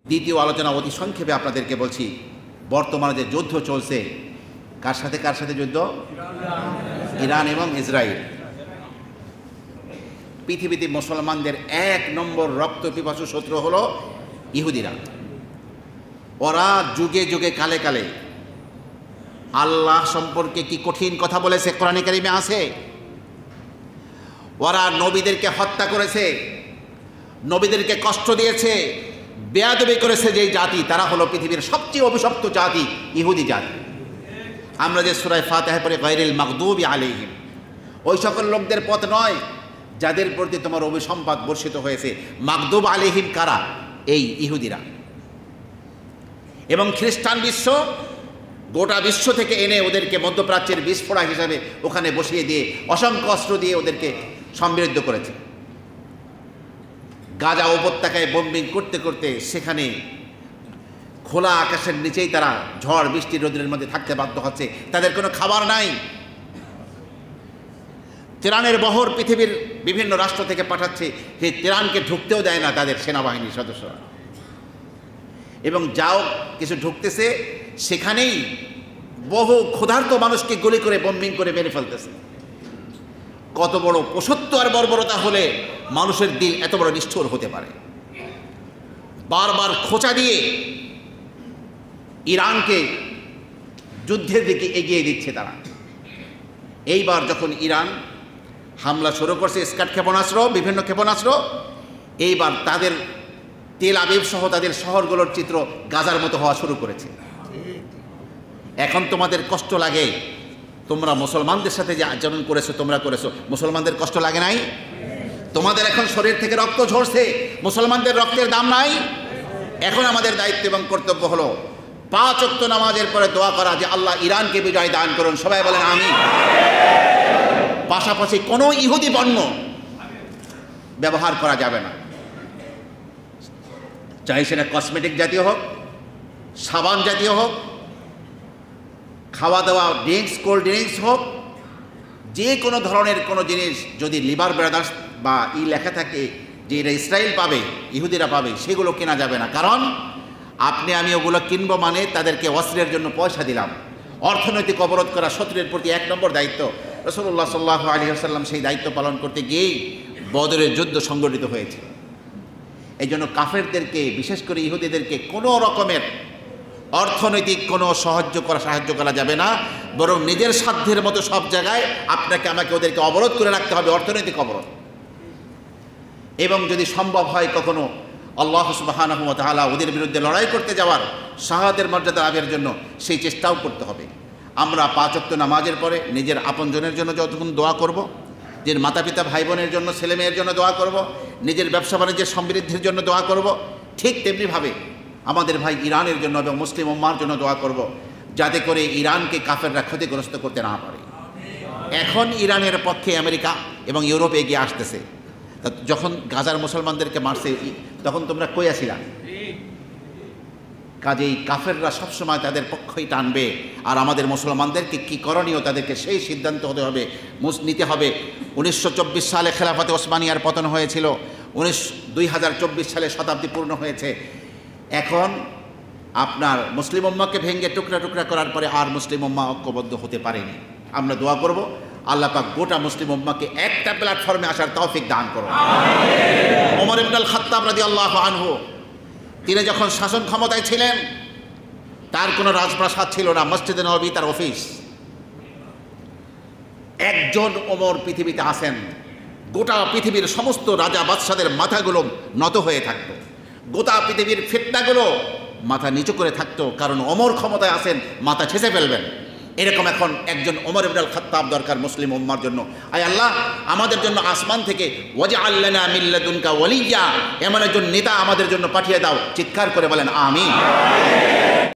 দ্বিতীয় আলোচনা অতি সংক্ষেপে আপনাদেরকে বলছি। বর্তমানে যে যুদ্ধ চলছে, কার সাথে যুদ্ধ? ইরান এবং ইসরায়েল। পৃথিবীতে মুসলমানদের 1 নম্বর রক্তপিপাসু শত্রু হলো ইহুদিরা। ওরা যুগে যুগে কালে কালে আল্লাহ সম্পর্কে কি কঠিন কথা বলেছে কোরআনে কারিমে আছে। ওরা নবীদেরকে হত্যা করেছে, নবীদেরকে কষ্ট দিয়েছে, বেয়াদবি করেছে। যেই জাতি, তারা হলো পৃথিবীর সবচেয়ে অভিশপ্ত জাতি, ইহুদি জাতি। আমরা যে সূরা ফাতিহা পড়ে গায়রিল মাগদুবি আলাইহিম, ওই সকল লোকদের পথ নয় যাদের প্রতি তোমার অভিসম্পাদ বর্ষিত হয়েছে। মাগদুব আলাইহিম কারা? এই ইহুদিরা। এবং খ্রিস্টান বিশ্ব গোটা বিশ্ব থেকে এনে ওদেরকে মধ্যপ্রাচ্যের বিস্ফোরক হিসাবে ওখানে বসিয়ে দিয়ে অসংখ্য অস্ত্র দিয়ে ওদেরকে সমৃদ্ধ করেছে। গাজা উপত্যকায় বোম্বিং করতে করতে সেখানে খোলা আকাশের নিচেই তারা ঝড় বৃষ্টি রোদের মধ্যে থাকতে বাধ্য হচ্ছে। তাদের কোনো খাবার নাই। তেহরানের বহর পৃথিবীর বিভিন্ন রাষ্ট্র থেকে পাঠাচ্ছে, সেই তেহরানকে ঢুকতেও দেয় না তাদের সেনাবাহিনীর সদস্যরা। এবং যাও কিছু ঢুকতেছে, সেখানেই বহু ক্ষুধার্ত মানুষকে গুলি করে বোম্বিং করে মেরে ফেলতেছে। কত বড় পশুত্ব আর বর্বরতা হলে মানুষের দিল এত বড় নিষ্ঠুর হতে পারে? বারবার খোঁচা দিয়ে ইরানকে যুদ্ধের দিকে এগিয়ে দিচ্ছে তারা। এইবার যখন ইরান হামলা শুরু করছে, স্কাড ক্ষেপণাস্ত্র, বিভিন্ন ক্ষেপণাস্ত্র, এইবার তাদের তেল আবিব সহ তাদের শহরগুলোর চিত্র গাজার মতো হওয়া শুরু করেছে। এখন তোমাদের কষ্ট লাগে, তোমরা মুসলমানদের সাথে যে আচরণ করেছো, তোমরা করেছো, মুসলমানদের কষ্ট লাগে নাই? তোমাদের এখন শরীর থেকে রক্ত ঝরছে, মুসলমানদের রক্তের দাম নাই? এখন আমাদের দায়িত্ব এবং কর্তব্য হলো 5 ওয়াক্ত নামাজের পরে দোয়া করা যে আল্লাহ ইরানকে বিজয় দান করুন। সবাই বলেন আমিন। পাশাপাশি কোনো ইহুদি পণ্য ব্যবহার করা যাবে না, চাই সেটা কসমেটিক জাতীয় হোক, সাবান জাতীয় হোক, খাওয়া দাওয়া ড্রিঙ্কস, কোল্ড ড্রিঙ্কস হোক, যে কোনো ধরনের কোনো জিনিস যদি লিভার ব্রাদার্স বা লেখা থাকে যে এটা ইসরায়েল পাবে, ইহুদিরা পাবে, সেগুলো কেনা যাবে না। কারণ আপনি আমি ওগুলো কিনবো মানে তাদেরকে অস্ত্রের জন্য পয়সা দিলাম। অর্থনৈতিক অবরোধ করা শত্রুর প্রতি 1 নম্বর দায়িত্ব। রাসূলুল্লাহ সাল্লাল্লাহু আলাইহি ওয়াসাল্লাম সেই দায়িত্ব পালন করতে গিয়েই বদরের যুদ্ধ সংগঠিত হয়েছে। এই জন্য কাফেরদেরকে, বিশেষ করে ইহুদিদেরকে কোনো রকমের অর্থনৈতিক কোনো সাহায্য করা যাবে না, বরং নিজের সাধ্যের মতো সব জায়গায় আপনাকে আমাকে ওদেরকে অবরোধ করে রাখতে হবে, অর্থনৈতিক অবরোধ। এবং যদি সম্ভব হয় কখনো আল্লাহ সুবহানাহু ওয়া তাআলা ওদের বিরুদ্ধে লড়াই করতে যাওয়ার, শাহাদাতের মর্যাদা লাভের জন্য সেই চেষ্টাও করতে হবে। আমরা 5 ওয়াক্ত নামাজের পরে নিজের আপনজনের জন্য যতক্ষণ দোয়া করব, নিজের মাতা পিতা ভাই বোনের জন্য, ছেলে মেয়ের জন্য দোয়া করব, নিজের ব্যবসা বাণিজ্যের সমৃদ্ধির জন্য দোয়া করব, ঠিক তেমনিভাবে আমাদের ভাই ইরানের জন্য এবং মুসলিম উম্মার জন্য দোয়া করব, যাতে করে ইরানকে কাফেররা ক্ষতিগ্রস্ত করতে না পারে। এখন ইরানের পক্ষে আমেরিকা এবং ইউরোপ এগিয়ে আসতেছে। যখন গাজার মুসলমানদেরকে মারছে তখন তোমরা কই আছিলা? কাজেই কাফেররা সবসময় তাদের পক্ষই টানবে, আর আমাদের মুসলমানদেরকে কী করণীয় তাদেরকে সেই সিদ্ধান্ত নিতে হবে। 1924 সালে খেলাফতে ওসমানিয়ার পতন হয়েছিল, 2024 সালে শতাব্দী পূর্ণ হয়েছে। এখন আপনার মুসলিম উম্মাকে ভেঙে টুকরা টুকরা করার পরে আর মুসলিম উম্মা ঐক্যবদ্ধ হতে পারেনি। আমরা দোয়া করব আল্লাহ পাক গোটা মুসলিম উম্মাকে একটা প্ল্যাটফর্মে আসার তৌফিক দান করুন। ওমর ইবনে আল খাত্তাব রাদিয়াল্লাহু আনহু, তিনি যখন শাসন ক্ষমতায় ছিলেন, তার কোনো রাজপ্রাসাদ ছিল না, মসজিদে নববী তার অফিস। একজন ওমর পৃথিবীতে আসেন, গোটা পৃথিবীর সমস্ত রাজা বাদশাদের মাথাগুলো নত হয়ে থাকতো, গোটা পৃথিবীর ফিতনাগুলো মাথা নিচু করে থাকতো, কারণ ওমর ক্ষমতায় আসেন, মাথা ছেঁচে ফেলবেন। এরকম এখন একজন ওমর ইবনে আল খাত্তাব দরকার মুসলিম উম্মার জন্য। আয় আল্লাহ, আমাদের জন্য আসমান থেকে ওয়াজআল লানা মিন লাদুনকা ওয়ালিয়্যা, এমন একজন নেতা আমাদের জন্য পাঠিয়ে দাও। চিৎকার করে বলেন আমিন।